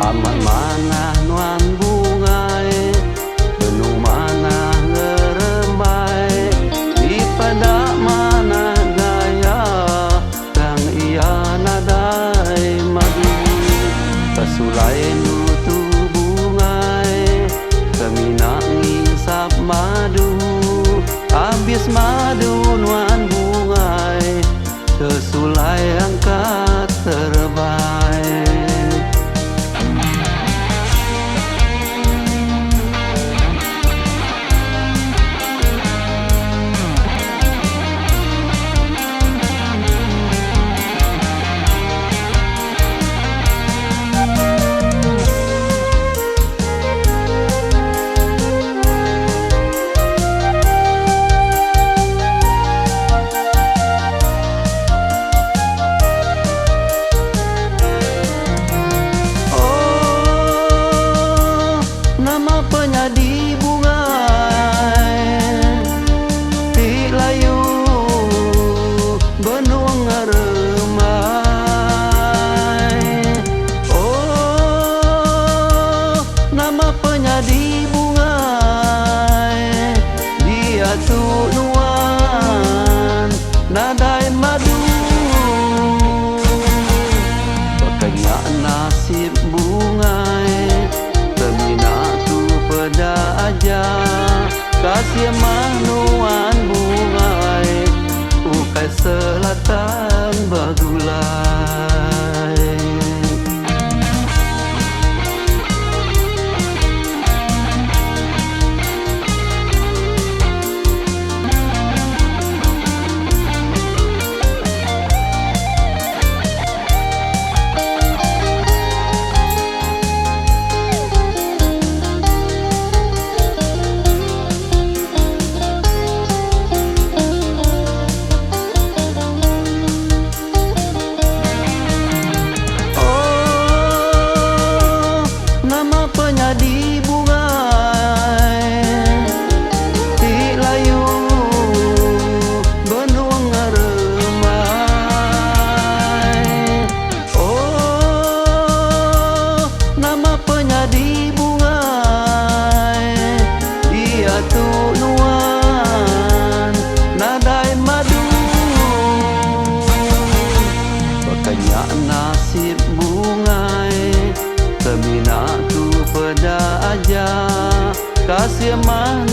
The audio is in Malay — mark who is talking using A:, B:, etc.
A: amat mana nuan bungai, penuh mana ngerembai, di pada mana gaya kang ia nadai madu. Kesulai nutu bungai, kemina ngisap madu, habis madu nuan bungai, kesulai angkat terbaik. Penyadi bungai, ti layu benung ngeremai. Oh, nama penyadi bungai, dia tu nuan nadai madu. Pakainya nasib bungai, pada aja kasih manuan bungai, ukai selatan bagulai. Penyadi bungai, ti layu benung ngeremai. Oh, nama penyadi bungai, dia tu nuan nadai madu. Pakainya nasib bungai, kemina tu pada aja kasih mah